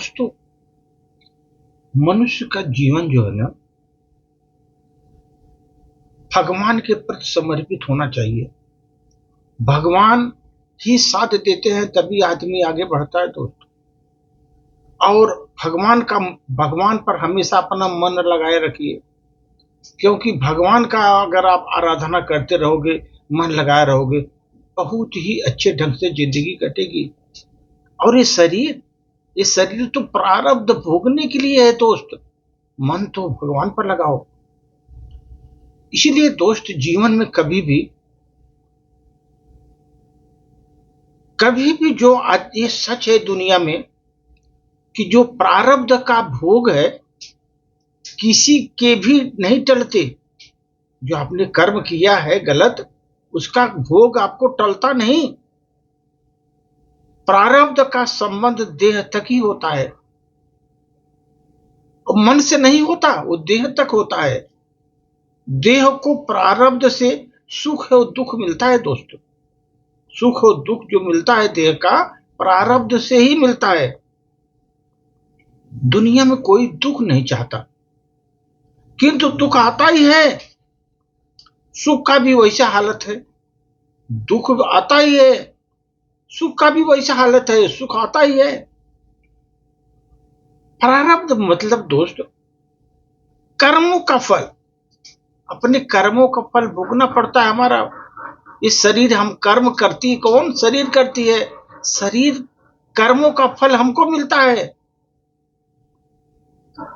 दोस्तों, मनुष्य का जीवन जो है ना, भगवान के प्रति समर्पित होना चाहिए। भगवान ही साथ देते हैं तभी आदमी आगे बढ़ता है दोस्तों। और भगवान पर हमेशा अपना मन लगाए रखिए, क्योंकि भगवान का अगर आप आराधना करते रहोगे, मन लगाए रहोगे, बहुत ही अच्छे ढंग से जिंदगी कटेगी। और ये शरीर तो प्रारब्ध भोगने के लिए है दोस्त। मन तो भगवान पर लगाओ। इसीलिए दोस्त, जीवन में कभी भी जो आज ये सच है दुनिया में कि जो प्रारब्ध का भोग है किसी के भी नहीं टलते। जो आपने कर्म किया है गलत, उसका भोग आपको टलता नहीं। प्रारब्ध का संबंध देह तक ही होता है, और मन से नहीं होता, वो देह तक होता है। देह को प्रारब्ध से सुख और दुख मिलता है दोस्तों। सुख और दुख जो मिलता है देह का, प्रारब्ध से ही मिलता है। दुनिया में कोई दुख नहीं चाहता, किंतु दुख आता ही है। सुख का भी वैसा हालत है, दुख आता ही है। सुख का भी वैसा हालत है, सुख आता ही है। प्रारब्ध मतलब दोस्त, कर्मों का फल। अपने कर्मों का फल भोगना पड़ता है हमारा। इस शरीर हम कर्म करती, कौन शरीर करती है? शरीर कर्मों का फल हमको मिलता है।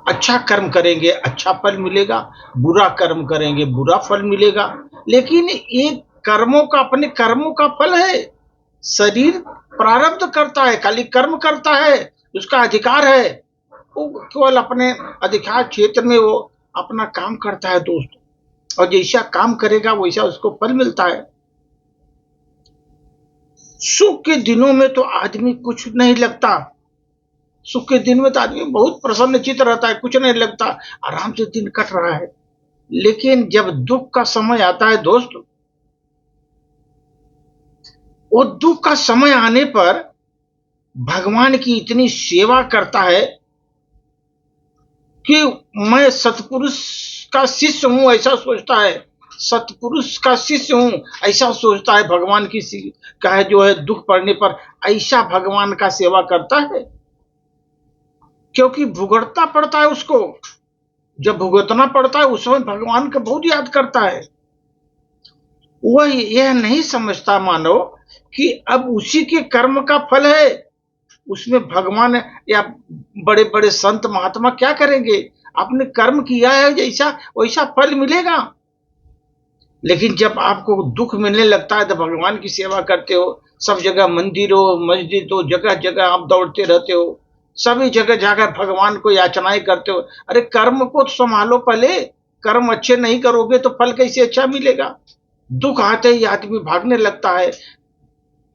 अच्छा कर्म करेंगे अच्छा फल मिलेगा, बुरा कर्म करेंगे बुरा फल मिलेगा। लेकिन एक अपने कर्मों का फल है। शरीर प्रारब्ध करता है, खाली कर्म करता है, उसका अधिकार है। वो केवल अपने अधिकार क्षेत्र में वो अपना काम करता है दोस्त। और जैसा काम करेगा वैसा उसको फल मिलता है। सुख के दिनों में तो आदमी कुछ नहीं लगता। सुख के दिन में तो आदमी बहुत प्रसन्नचित्त रहता है, कुछ नहीं लगता, आराम से दिन कट रहा है। लेकिन जब दुख का समय आता है दोस्त, वो दुख का समय आने पर भगवान की इतनी सेवा करता है कि मैं सतपुरुष का शिष्य हूं, ऐसा सोचता है। सतपुरुष का शिष्य हूं, ऐसा सोचता है। भगवान की का है जो है दुख पड़ने पर ऐसा भगवान का सेवा करता है, क्योंकि भुगतना पड़ता है उसको। जब भुगतना पड़ता है उस समय भगवान को बहुत याद करता है। वह यह नहीं समझता मानो कि अब उसी के कर्म का फल है, उसमें भगवान या बड़े बड़े संत महात्मा क्या करेंगे। आपने कर्म किया है जैसा वैसा फल मिलेगा। लेकिन जब आपको दुख मिलने लगता है तो भगवान की सेवा करते हो, सब जगह मंदिर हो मस्जिद हो, जगह जगह आप दौड़ते रहते हो, सभी जगह जाकर भगवान को याचनाएं करते हो। अरे कर्म को संभालो पहले। कर्म अच्छे नहीं करोगे तो फल कैसे अच्छा मिलेगा। दुख आते ही आदमी भागने लगता है,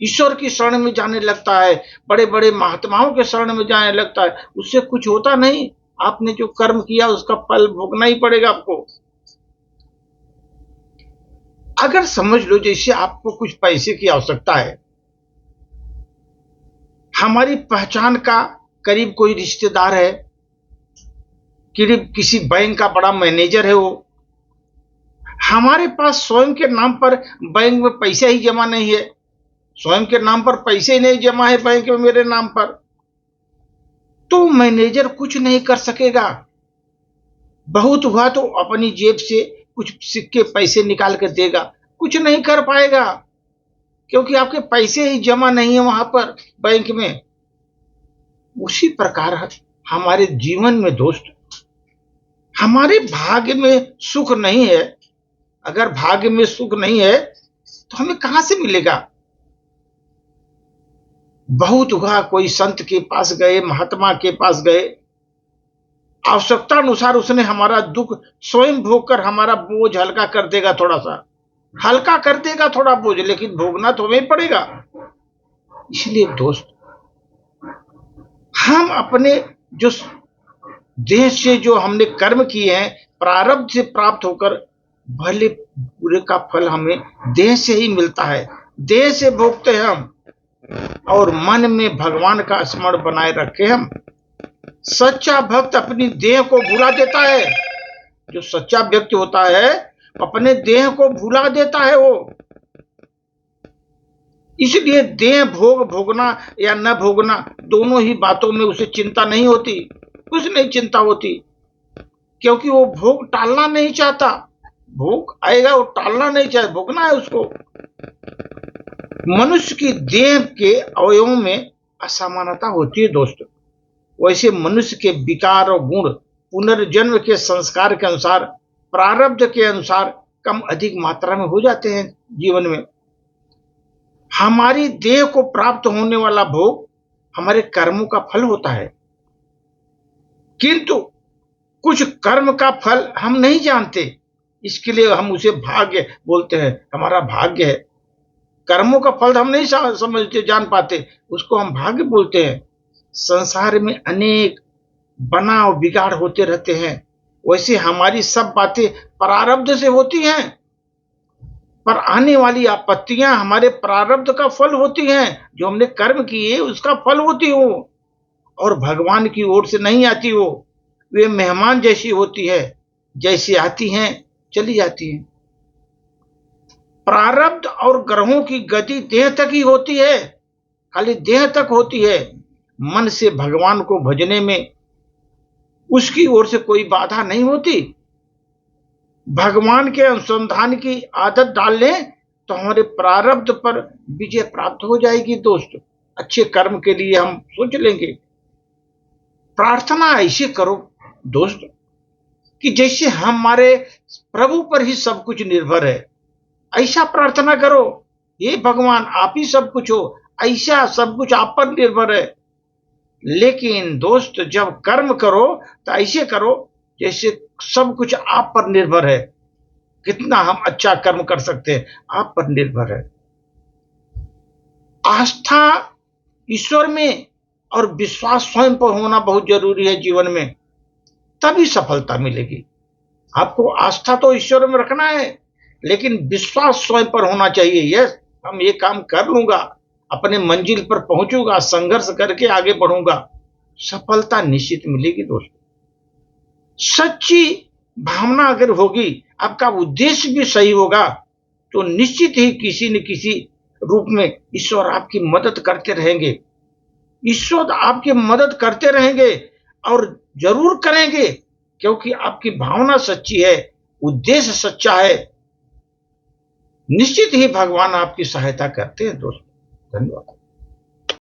ईश्वर की शरण में जाने लगता है, बड़े बड़े महात्माओं के शरण में जाने लगता है। उससे कुछ होता नहीं। आपने जो कर्म किया उसका फल भोगना ही पड़ेगा आपको। अगर समझ लो जैसे आपको कुछ पैसे की आवश्यकता है, हमारी पहचान का करीब कोई रिश्तेदार है, करीब किसी बैंक का बड़ा मैनेजर है, वो हमारे पास स्वयं के नाम पर बैंक में पैसा ही जमा नहीं है। स्वयं के नाम पर पैसे ही नहीं जमा है बैंक में मेरे नाम पर, तो मैनेजर कुछ नहीं कर सकेगा। बहुत हुआ तो अपनी जेब से कुछ सिक्के पैसे निकाल कर देगा, कुछ नहीं कर पाएगा, क्योंकि आपके पैसे ही जमा नहीं है वहां पर बैंक में। उसी प्रकार हमारे जीवन में दोस्त, हमारे भाग्य में सुख नहीं है। अगर भाग्य में सुख नहीं है तो हमें कहां से मिलेगा। बहुत हुआ कोई संत के पास गए, महात्मा के पास गए, आवश्यकता अनुसार उसने हमारा दुख स्वयं भोग कर हमारा बोझ हल्का कर देगा, थोड़ा सा हल्का कर देगा थोड़ा बोझ, लेकिन भोगना तो हमें पड़ेगा। इसलिए दोस्त, हम अपने जो देह से जो हमने कर्म किए हैं, प्रारब्ध से प्राप्त होकर भले बुरे का फल हमें देह से ही मिलता है, देह से भोगते हैं हम। और मन में भगवान का स्मरण बनाए रखे हम, सच्चा भक्त अपनी देह को भुला देता है। जो सच्चा व्यक्ति होता है अपने देह को भुला देता है वो। इसलिए देह भोगना या न भोगना दोनों ही बातों में उसे चिंता नहीं होती, कुछ नहीं चिंता होती, क्योंकि वो भोग टालना नहीं चाहता। भोग आएगा वो टालना नहीं चाहे, भोगना है उसको। मनुष्य की देह के अवयवों में असमानता होती है दोस्तों। वैसे मनुष्य के विकार और गुण पुनर्जन्म के संस्कार के अनुसार, प्रारब्ध के अनुसार कम अधिक मात्रा में हो जाते हैं जीवन में। हमारी देह को प्राप्त होने वाला भोग हमारे कर्मों का फल होता है, किंतु कुछ कर्म का फल हम नहीं जानते, इसके लिए हम उसे भाग्य बोलते हैं, हमारा भाग्य है। कर्मों का फल हम नहीं समझते, जान पाते, उसको हम भाग्य बोलते हैं। संसार में अनेक बनाव बिगाड़ होते रहते हैं, वैसे हमारी सब बातें प्रारब्ध से होती हैं, पर आने वाली आपत्तियां हमारे प्रारब्ध का फल होती हैं। जो हमने कर्म किए उसका फल होती हो, और भगवान की ओर से नहीं आती हो। वे मेहमान जैसी होती है, जैसी आती हैं चली जाती हैं। प्रारब्ध और ग्रहों की गति देह तक ही होती है, खाली देह तक होती है। मन से भगवान को भजने में उसकी ओर से कोई बाधा नहीं होती। भगवान के अनुसंधान की आदत डाल लें तो हमारे प्रारब्ध पर विजय प्राप्त हो जाएगी दोस्त। अच्छे कर्म के लिए हम सोच लेंगे। प्रार्थना ऐसे करो दोस्त कि जैसे हमारे प्रभु पर ही सब कुछ निर्भर है। ऐसा प्रार्थना करो, ये भगवान आप ही सब कुछ हो, ऐसा सब कुछ आप पर निर्भर है। लेकिन दोस्त जब कर्म करो तो ऐसे करो जैसे सब कुछ आप पर निर्भर है। कितना हम अच्छा कर्म कर सकते हैं आप पर निर्भर है। आस्था ईश्वर में और विश्वास स्वयं पर होना बहुत जरूरी है जीवन में, तभी सफलता मिलेगी। आपको आस्था तो ईश्वर में रखना है, लेकिन विश्वास स्वयं पर होना चाहिए। यस, हम ये काम कर लूंगा, अपने मंजिल पर पहुंचूंगा, संघर्ष करके आगे बढ़ूंगा, सफलता निश्चित मिलेगी दोस्तों। सच्ची भावना अगर होगी, आपका उद्देश्य भी सही होगा, तो निश्चित ही किसी न किसी रूप में ईश्वर आपकी मदद करते रहेंगे। ईश्वर आपकी मदद करते रहेंगे और जरूर करेंगे, क्योंकि आपकी भावना सच्ची है, उद्देश्य सच्चा है। निश्चित ही भगवान आपकी सहायता करते हैं दोस्तों। धन्यवाद।